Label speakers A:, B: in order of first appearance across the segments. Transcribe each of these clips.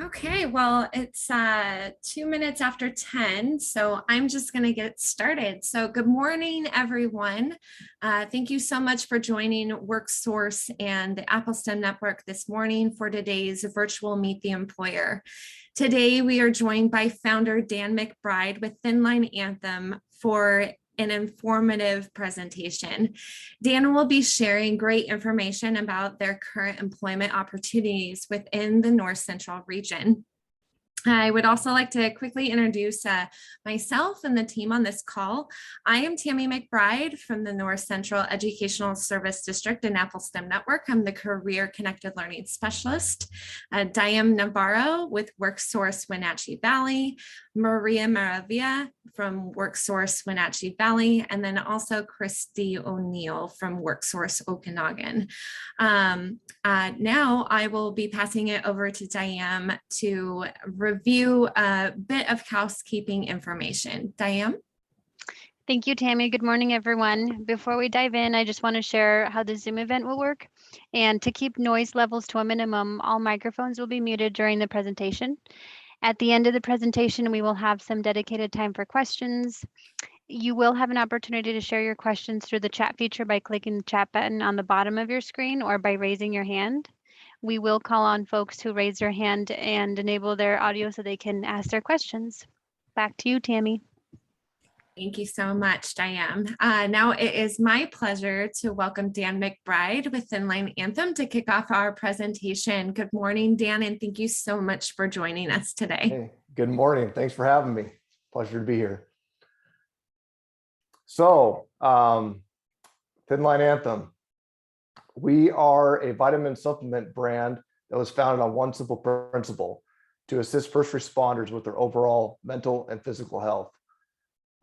A: Okay, well, it's 2 minutes after 10, so I'm just going to get started. So, good morning, everyone. Thank you so much for joining WorkSource and the Apple STEM Network this morning for today's virtual Meet the Employer. Today, we are joined by founder Dan McBride with Thinline Anthem for an informative presentation. Dan will be sharing great information about their current employment opportunities within the North Central region. I would also like to quickly introduce myself and the team on this call. I am Tammy McBride from the North Central Educational Service District and Apple STEM Network. I'm the Career Connected Learning Specialist. Diane Navarro with WorkSource Wenatchee Valley, Maria Maravilla from WorkSource Wenatchee Valley, and then also Christy O'Neill from WorkSource Okanagan. Now I will be passing it over to Diane to review a bit of housekeeping information. Diane?
B: Thank you, Tammy. Good morning, everyone. Before we dive in, I just want to share how the Zoom event will work. And to keep noise levels to a minimum, all microphones will be muted during the presentation. At the end of the presentation, we will have some dedicated time for questions. You will have an opportunity to share your questions through the chat feature by clicking the chat button on the bottom of your screen or by raising your hand. We will call on folks who raise their hand and enable their audio so they can ask their questions. Back to you, Tammy.
A: Thank you so much, Diane. Now it is my pleasure to welcome Dan McBride with Thinline Anthem to kick off our presentation. Good morning, Dan, and thank you so much for joining us today.
C: Hey, good morning. Thanks for having me. Pleasure to be here. So, Thinline Anthem. We are a vitamin supplement brand that was founded on one simple principle: to assist first responders with their overall mental and physical health.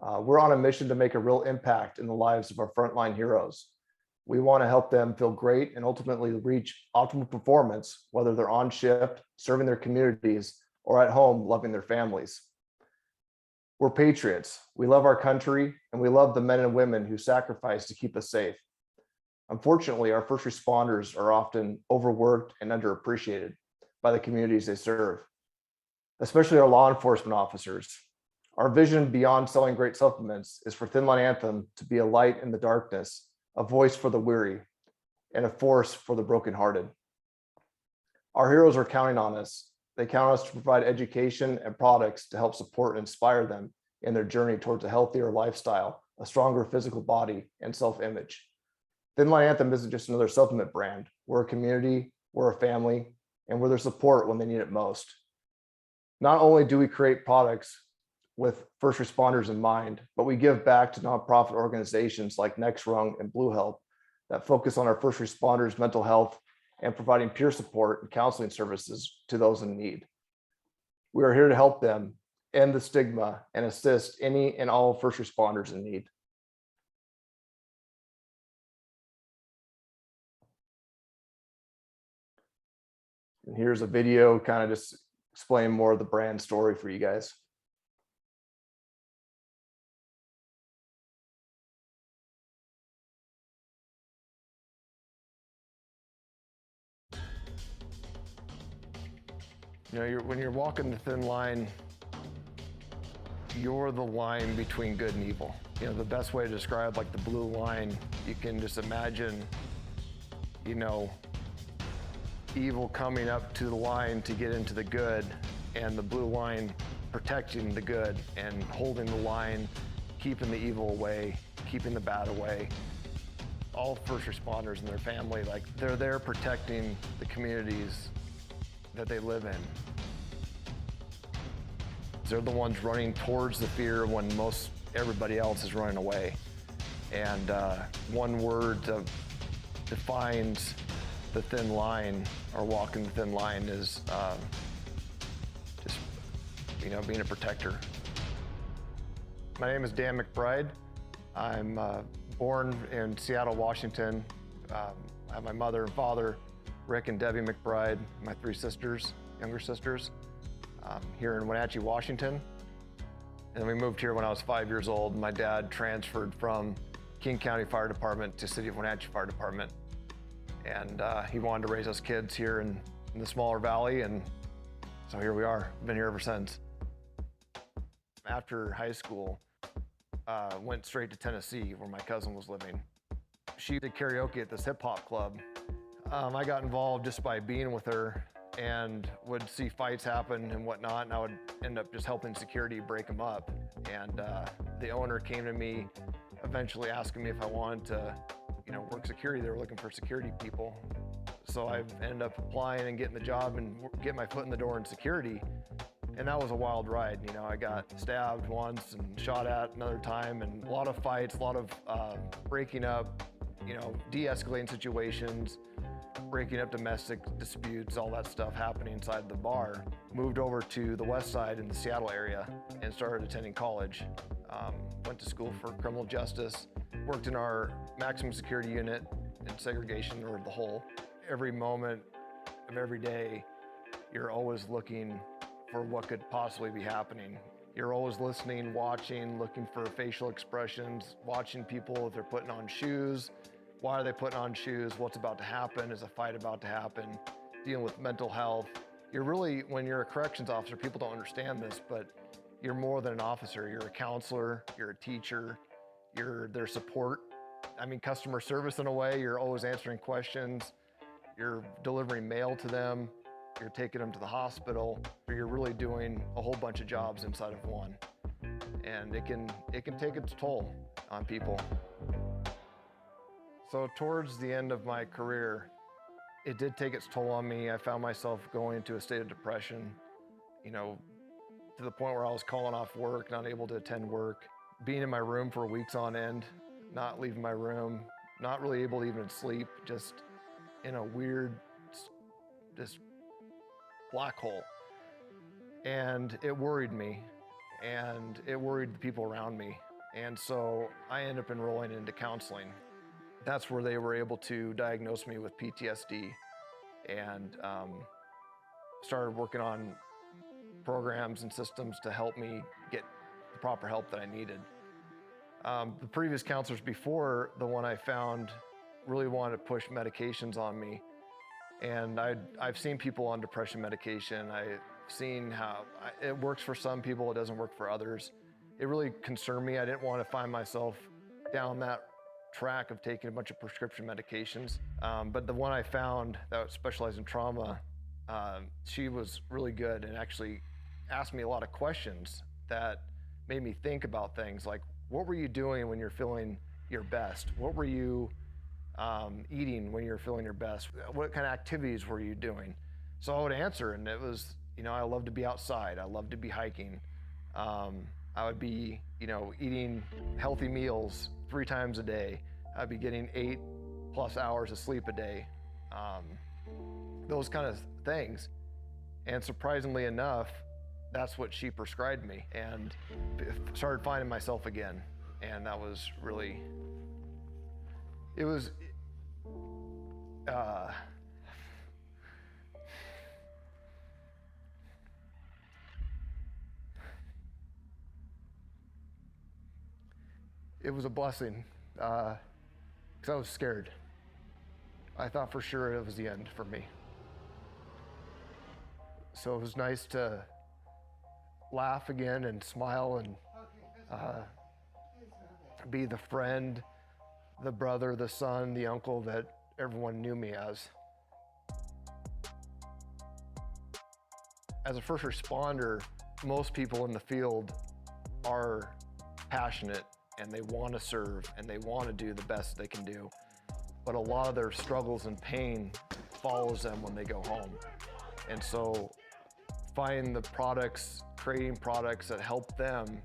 C: We're on a mission to make a real impact in the lives of our frontline heroes. We want to help them feel great and ultimately reach optimal performance, whether they're on shift, serving their communities, or at home, loving their families. We're patriots. We love our country, and we love the men and women who sacrifice to keep us safe. Unfortunately, our first responders are often overworked and underappreciated by the communities they serve, especially our law enforcement officers. Our vision beyond selling great supplements is for Thinline Anthem to be a light in the darkness, a voice for the weary, and a force for the brokenhearted. Our heroes are counting on us. They count on us to provide education and products to help support and inspire them in their journey towards a healthier lifestyle, a stronger physical body, and self-image. Thinline Anthem isn't just another supplement brand. We're a community, we're a family, and we're their support when they need it most. Not only do we create products with first responders in mind, but we give back to nonprofit organizations like Next Rung and Blue Help that focus on our first responders' mental health and providing peer support and counseling services to those in need. We are here to help them end the stigma and assist any and all first responders in need. And here's a video kind of just explain more of the brand story for you guys. You know, when you're walking the thin line, you're the line between good and evil. You know, the best way to describe like the blue line, you can just imagine, you know, evil coming up to the line to get into the good, and the blue line protecting the good and holding the line, keeping the evil away, keeping the bad away. All first responders and their family, like they're there protecting the communities that they live in. They're the ones running towards the fear when most everybody else is running away. And one word defines the thin line, or walking the thin line, is just, you know, being a protector. My name is Dan McBride. I'm born in Seattle, Washington. I have my mother and father, Rick and Debbie McBride, my three sisters, younger sisters, here in Wenatchee, Washington. And we moved here when I was 5 years old. My dad transferred from King County Fire Department to City of Wenatchee Fire Department. And he wanted to raise us kids here in the smaller valley, and So here we are, been here ever since. After high school, went straight to Tennessee where my cousin was living. She did karaoke at this hip hop club. I got involved just by being with her and would see fights happen and whatnot, and I would end up just helping security break them up. And the owner came to me eventually asking me if I wanted to, work security. They were looking for security people. So I ended up applying and getting the job and getting my foot in the door in security. And that was a wild ride. I got stabbed once and shot at another time, and a lot of fights, a lot of breaking up, de-escalating situations, breaking up domestic disputes, all that stuff happening inside the bar. Moved over to the west side in the Seattle area and started attending college. Went to school for criminal justice, worked in our maximum security unit in segregation, or the hole. Every moment of every day, you're always looking for what could possibly be happening. You're always listening, watching, looking for facial expressions, watching people if they're putting on shoes. Why are they putting on shoes? What's about to happen? Is a fight about to happen? Dealing with mental health. You're really, when you're a corrections officer, people don't understand this, but you're more than an officer. You're a counselor, you're a teacher, you're their support. Customer service in a way. You're always answering questions. You're delivering mail to them. You're taking them to the hospital. You're really doing a whole bunch of jobs inside of one. And it can take its toll on people. So towards the end of my career, it did take its toll on me. I found myself going into a state of depression, to the point where I was calling off work, not able to attend work, being in my room for weeks on end, not leaving my room, not really able to even sleep, just in a weird, just black hole. And it worried me, and it worried the people around me. And so I ended up enrolling into counseling. That's where they were able to diagnose me with PTSD, and started working on programs and systems to help me get the proper help that I needed. The previous counselors before the one I found really wanted to push medications on me. And I've seen people on depression medication. I've seen how it works for some people, it doesn't work for others. It really concerned me. I didn't want to find myself down that track of taking a bunch of prescription medications. But the one I found that specialized in trauma, she was really good and actually asked me a lot of questions that made me think about things like, what were you doing when you're feeling your best? What were you eating when you're feeling your best? What kind of activities were you doing? So I would answer, and it was, I love to be outside. I love to be hiking. I would be, eating healthy meals 3 times a day. I'd be getting 8+ hours of sleep a day. Those kind of things. And surprisingly enough, that's what she prescribed me, and started finding myself again. And that was really, it was, it was a blessing, because I was scared. I thought for sure it was the end for me. So it was nice to laugh again and smile and be the friend, the brother, the son, the uncle that everyone knew me as. As a first responder, most people in the field are passionate and they want to serve and they want to do the best they can do. But a lot of their struggles and pain follows them when they go home. And so finding the products, creating products that help them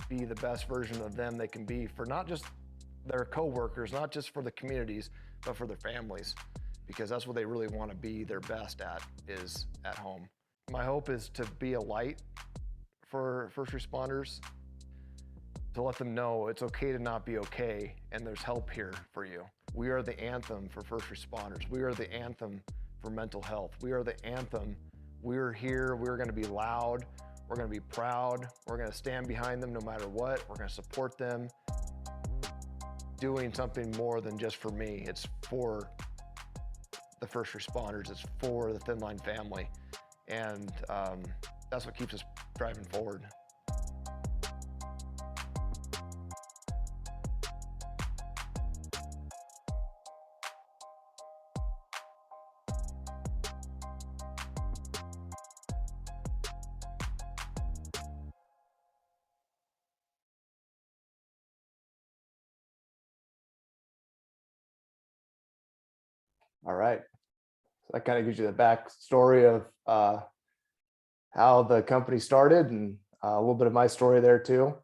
C: be the best version of them they can be for not just their coworkers, not just for the communities, but for their families, because that's what they really want to be their best at, is at home. My hope is to be a light for first responders, to let them know it's okay to not be okay, and there's help here for you. We are the anthem for first responders. We are the anthem for mental health. We are the anthem. We're here, we're gonna be loud, we're gonna be proud, we're gonna stand behind them no matter what, we're gonna support them. Doing something more than just for me, it's for the first responders, it's for the Thinline family. and that's what keeps us driving forward. All right, so that kind of gives you the backstory of how the company started, and a little bit of my story there too.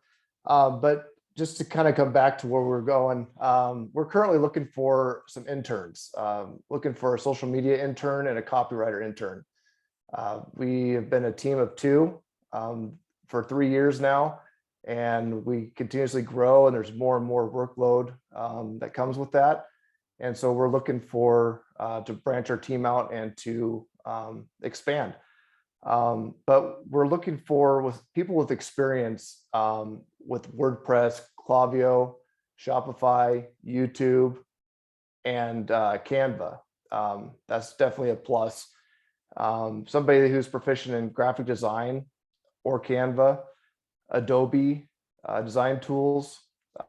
C: But just to kind of come back to where we're going, we're currently looking for some interns, looking for a social media intern and a copywriter intern. We have been a team of 2 for 3 years now, and we continuously grow, and there's more and more workload that comes with that. And so we're looking for to branch our team out and to expand. But we're looking for with people with experience with WordPress, Klaviyo, Shopify, YouTube, and Canva. That's definitely a plus. Somebody who's proficient in graphic design or Canva, Adobe design tools,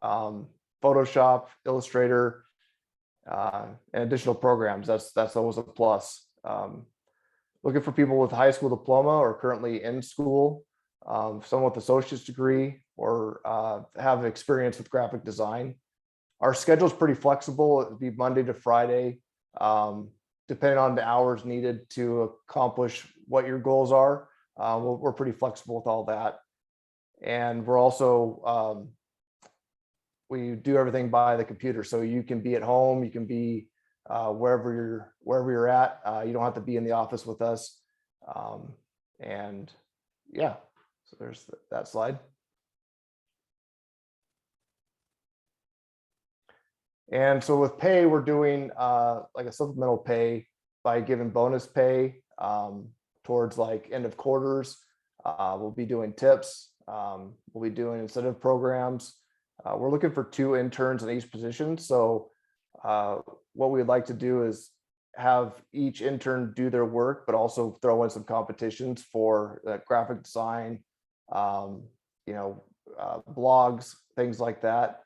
C: Photoshop, Illustrator, and additional programs. That's always a plus. Looking for people with high school diploma or currently in school, someone with associate's degree, or have experience with graphic design. Our schedule is pretty flexible. It would be Monday to Friday, depending on the hours needed to accomplish what your goals are. We're pretty flexible with all that. And we're also, we do everything by the computer. So you can be at home, you can be wherever you're at. You don't have to be in the office with us. And yeah, so there's that slide. And so with pay, we're doing like a supplemental pay by giving bonus pay towards like end of quarters. We'll be doing tips. We'll be doing incentive programs. We're looking for 2 interns in each position. So what we'd like to do is have each intern do their work, but also throw in some competitions for graphic design, blogs, things like that,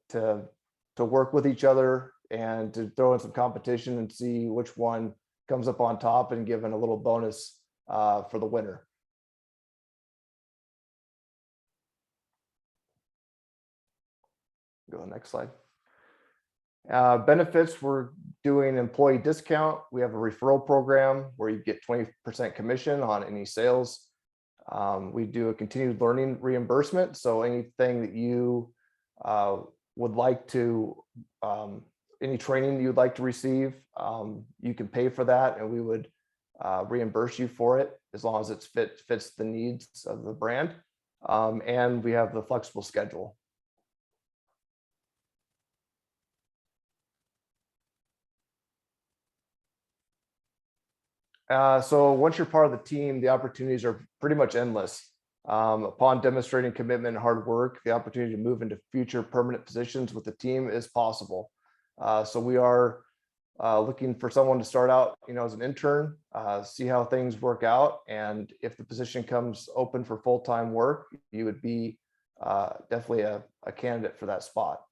C: to work with each other and to throw in some competition and see which one comes up on top and given a little bonus for the winner. Go to the next slide. Benefits, we're doing employee discount. We have a referral program where you get 20% commission on any sales. We do a continued learning reimbursement. So anything that you would like to, any training you'd like to receive, you can pay for that, and we would reimburse you for it as long as it fits the needs of the brand. And we have the flexible schedule. So once you're part of the team, the opportunities are pretty much endless. Upon demonstrating commitment and hard work, the opportunity to move into future permanent positions with the team is possible. So we are looking for someone to start out, as an intern, see how things work out. And if the position comes open for full-time work, you would be definitely a candidate for that spot.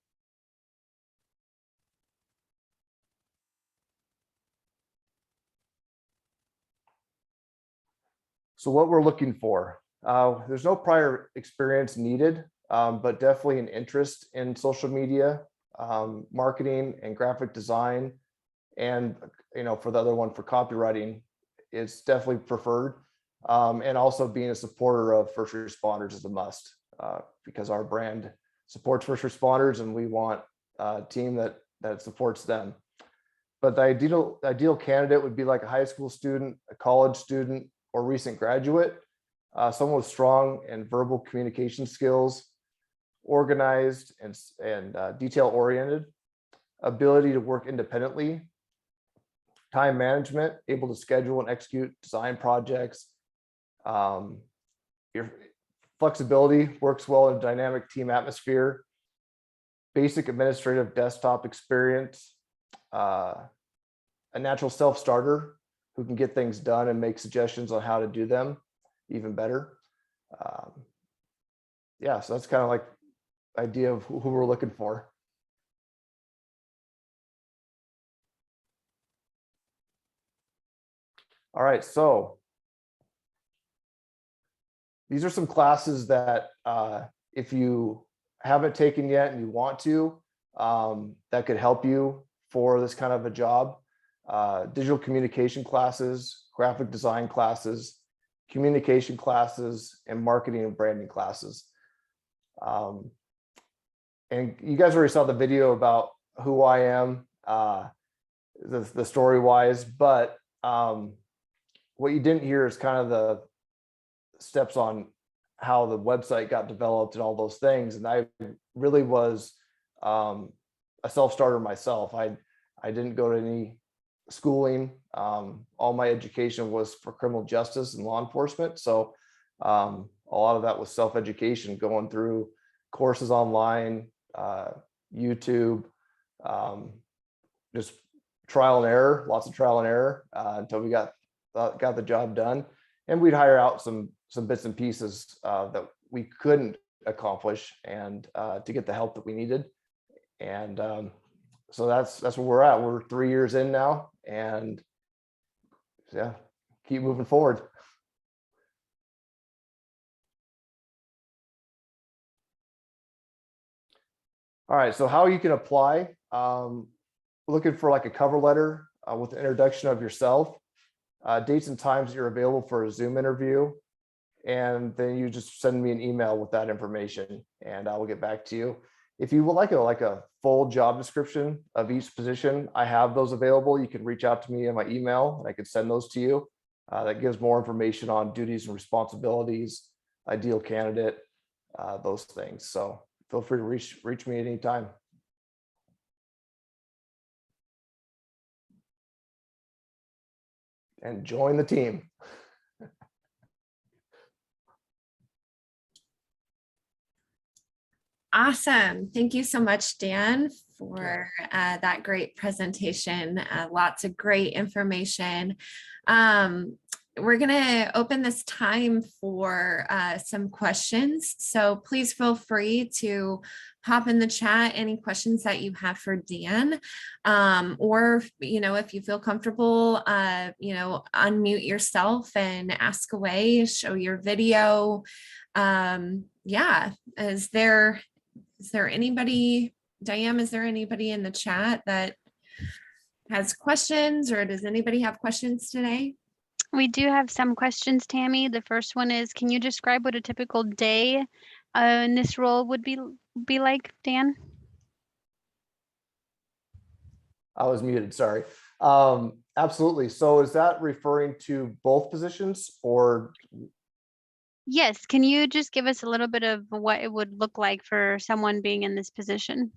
C: So what we're looking for, there's no prior experience needed, but definitely an interest in social media, marketing and graphic design. And, for the other one, for copywriting, it's definitely preferred. And also being a supporter of first responders is a must, because our brand supports first responders and we want a team that supports them. But the ideal candidate would be like a high school student, a college student, or recent graduate, someone with strong and verbal communication skills, organized and detail-oriented, ability to work independently, time management, able to schedule and execute design projects. Your flexibility works well in a dynamic team atmosphere, basic administrative desktop experience, a natural self-starter who can get things done and make suggestions on how to do them even better. Yeah, so that's kind of like idea of who we're looking for. All right, so these are some classes that if you haven't taken yet and you want to, that could help you for this kind of a job. Digital communication classes, graphic design classes, communication classes, and marketing and branding classes. And you guys already saw the video about who I am, the story wise, but what you didn't hear is kind of the steps on how the website got developed and all those things. And I really was a self-starter myself. I didn't go to any schooling. All my education was for criminal justice and law enforcement. So a lot of that was self-education, going through courses online, YouTube, just trial and error, lots of trial and error until we got the job done. And we'd hire out some bits and pieces that we couldn't accomplish, and to get the help that we needed. And so that's where we're at. We're 3 years in now, and yeah, keep moving forward. All right, so how you can apply, looking for like a cover letter with an introduction of yourself, dates and times that you're available for a Zoom interview, and then you just send me an email with that information and I will get back to you. If you would like a full job description of each position, I have those available. You can reach out to me in my email and I can send those to you. That gives more information on duties and responsibilities, ideal candidate, those things. So feel free to reach me at any time. And join the team.
A: Awesome. Thank you so much, Dan, for that great presentation. Lots of great information. We're going to open this time for some questions. So please feel free to pop in the chat any questions that you have for Dan, or, if you feel comfortable, unmute yourself and ask away, show your video. Yeah, is there anybody, Diane, is there anybody in the chat that has questions, or does anybody have questions today?
B: We do have some questions, Tammy. The first one is, can you describe what a typical day in this role would be like, Dan?
C: I was muted, sorry. Absolutely. So is that referring to both positions, or?
B: Yes. Can you just give us a little bit of what it would look like for someone being in this position,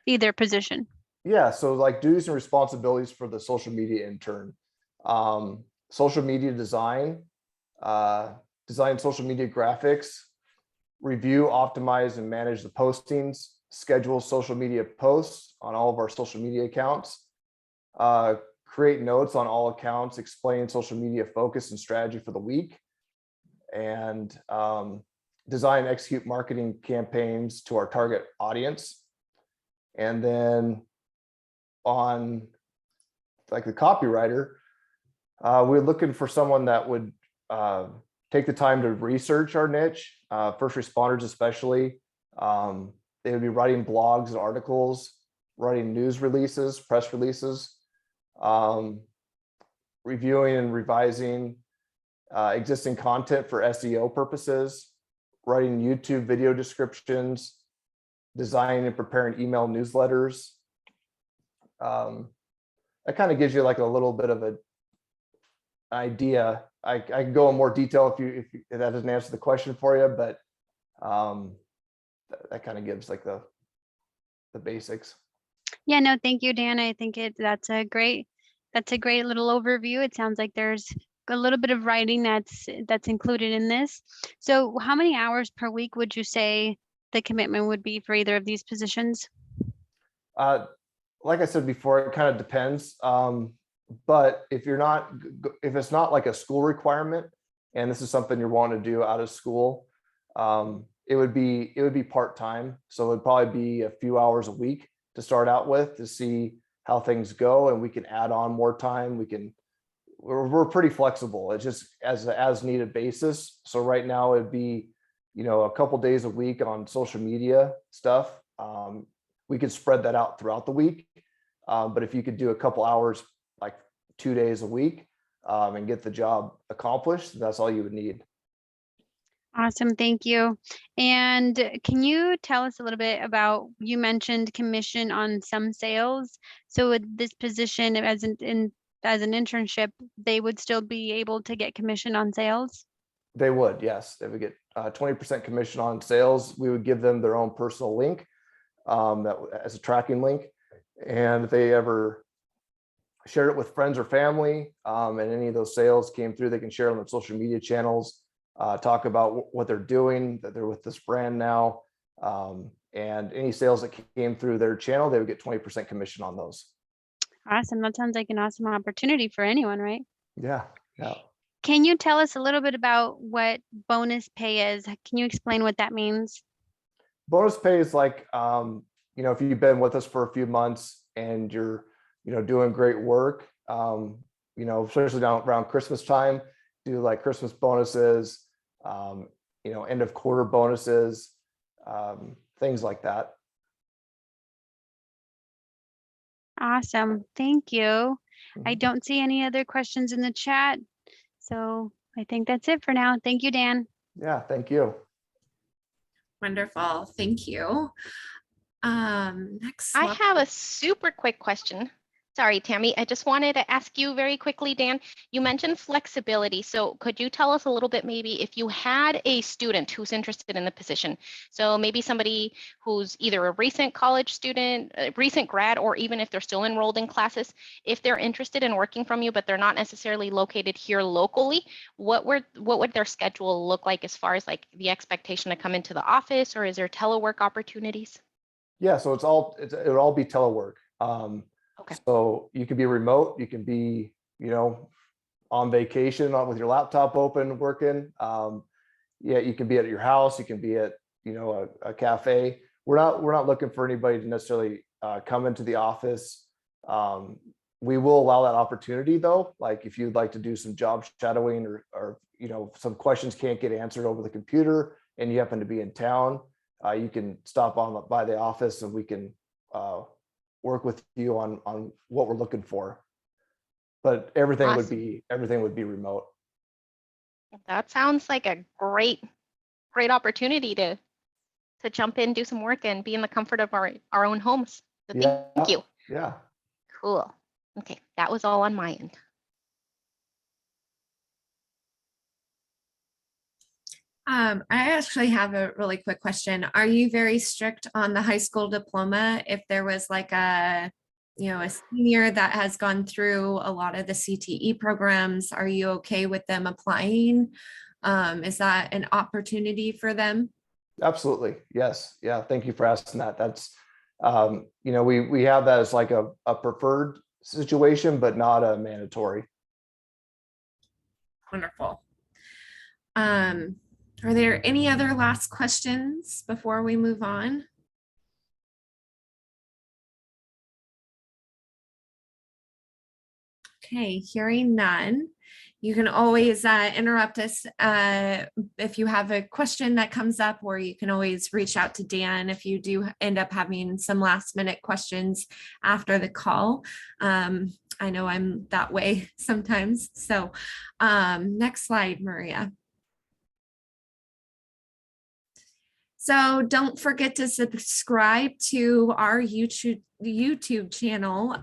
B: either position?
C: Yeah, so like duties and responsibilities for the social media intern. Social media design, design social media graphics, review, optimize, and manage the postings, schedule social media posts on all of our social media accounts, create notes on all accounts, explain social media focus and strategy for the week, and design and execute marketing campaigns to our target audience. And then on like the copywriter, we're looking for someone that would take the time to research our niche, first responders especially. They would be writing blogs and articles, writing news releases, press releases, reviewing and revising existing content for SEO purposes, writing YouTube video descriptions, designing and preparing email newsletters. That kind of gives you like a little bit of an idea. I can go in more detail if that doesn't answer the question for you, but that kind of gives like the basics.
B: Yeah, no, thank you, Dan. I think that's a great little overview. It sounds like there's a little bit of writing that's included in this. So how many hours per week would you say the commitment would be for either of these positions?
C: Like I said before, it kind of depends. But if you're not, if it's not like a school requirement, and this is something you're wanting to do out of school, it would be part-time. So it'd probably be a few hours a week to start out with to see how things go, and we can add on more time. We're pretty flexible. It's just as needed basis. So right now it'd be, a couple days a week on social media stuff. We could spread that out throughout the week. But if you could do a couple hours, like 2 days a week, and get the job accomplished, that's all you would need.
B: Awesome, thank you. And can you tell us a little bit about, you mentioned commission on some sales. So with this position as an internship, they would still be able to get commission on sales?
C: They would, yes. They would get 20% commission on sales. We would give them their own personal link, that as a tracking link. And if they ever shared it with friends or family, and any of those sales came through, they can share it on their social media channels, talk about what they're doing, that they're with this brand now. And any sales that came through their channel, they would get 20% commission on those.
B: Awesome, that sounds like an awesome opportunity for anyone, right?
C: Yeah, yeah.
B: Can you tell us a little bit about what bonus pay is? Can you explain what that means?
C: Bonus pay is like, if you've been with us for a few months and you're, doing great work, especially down around Christmas time, do like Christmas bonuses, end of quarter bonuses, things like that.
B: Awesome, thank you. I
C: Mhm.
B: don't see any other questions in the chat. So I think that's it for now. Thank you, Dan.
C: Yeah, thank you.
A: Wonderful. Thank you. Next
D: I
A: slide.
D: have a super quick question. Sorry, Tammy, I just wanted to ask you very quickly, Dan, you mentioned flexibility. So could you tell us a little bit, maybe if you had a student who's interested in the position, so maybe somebody who's either a recent college student, a recent grad, or even if they're still enrolled in classes, if they're interested in working from you, but they're not necessarily located here locally, what would their schedule look like as far as like the expectation to come into the office, or is there telework opportunities?
C: Yeah, so it'll all be telework.
D: Okay.
C: So you can be remote, you can be, on vacation with your laptop open working. Yeah, you can be at your house, you can be at, a cafe. We're not looking for anybody to necessarily come into the office. We will allow that opportunity though. Like if you'd like to do some job shadowing or some questions can't get answered over the computer and you happen to be in town, you can stop on by the office and we can work with you on what we're looking for. But everything
D: Awesome.
C: would be remote.
D: That sounds like a great opportunity to jump in, do some work, and be in the comfort of our own homes. So thank you.
C: Yeah.
D: Cool. Okay, that was all on my end.
A: I actually have a really quick question. Are you very strict on the high school diploma? If there was like a senior that has gone through a lot of the CTE programs, are you okay with them applying? Is that an opportunity for them?
C: Absolutely. Yes. Yeah. Thank you for asking that. That's, we have that as like a preferred situation, but not a mandatory.
A: Wonderful. Are there any other last questions before we move on? Okay, hearing none. You can always interrupt us if you have a question that comes up, or you can always reach out to Dan if you do end up having some last minute questions after the call. I know I'm that way sometimes. So next slide, Maria. So don't forget to subscribe to our YouTube channel.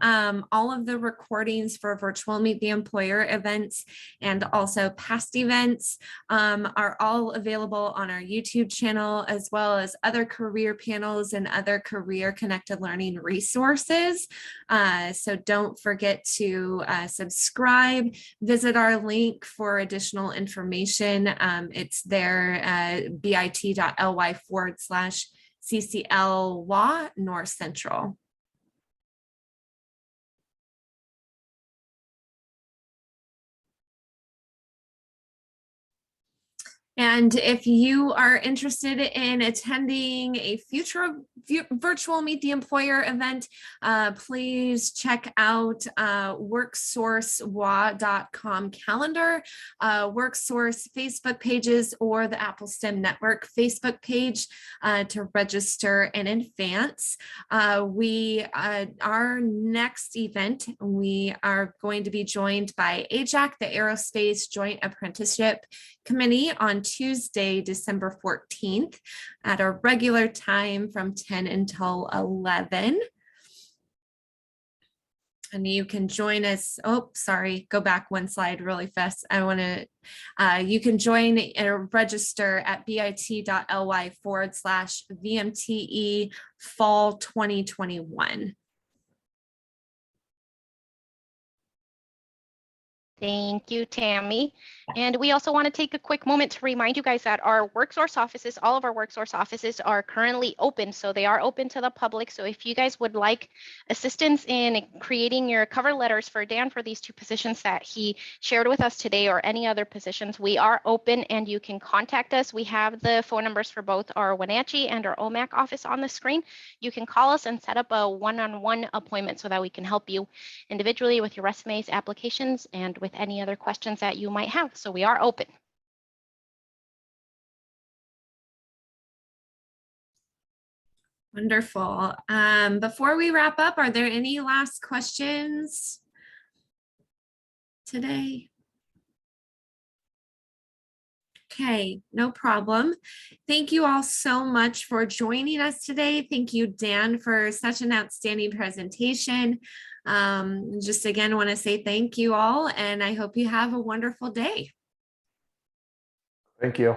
A: All of the recordings for virtual Meet the Employer events and also past events are all available on our YouTube channel, as well as other career panels and other career connected learning resources. So don't forget to subscribe, visit our link for additional information. It's there, bit.ly/CCL North Central. And if you are interested in attending a future virtual Meet the Employer event, please check out WorkSourceWA.com calendar, WorkSource Facebook pages, or the Apple STEM Network Facebook page to register in advance. Our next event, we are going to be joined by AJAC, the Aerospace Joint Apprenticeship Committee, on Tuesday, December 14th at our regular time from 10 until 11. And you can join us. Oh, sorry, go back one slide really fast. You can join or register at bit.ly/VMTE fall 2021.
D: Thank you, Tammy. And we also want to take a quick moment to remind you guys that our WorkSource offices, all of our WorkSource offices are currently open. So they are open to the public. So if you guys would like assistance in creating your cover letters for Dan for these two positions that he shared with us today, or any other positions, we are open and you can contact us. We have the phone numbers for both our Wenatchee and our OMAC office on the screen. You can call us and set up a one-on-one appointment so that we can help you individually with your resumes, applications, and with any other questions that you might have. So we are open.
A: Wonderful. Before we wrap up, are there any last questions today? Okay, no problem. Thank you all so much for joining us today. Thank you, Dan, for such an outstanding presentation. Just again, want to say thank you all, and I hope you have a wonderful day.
C: Thank you.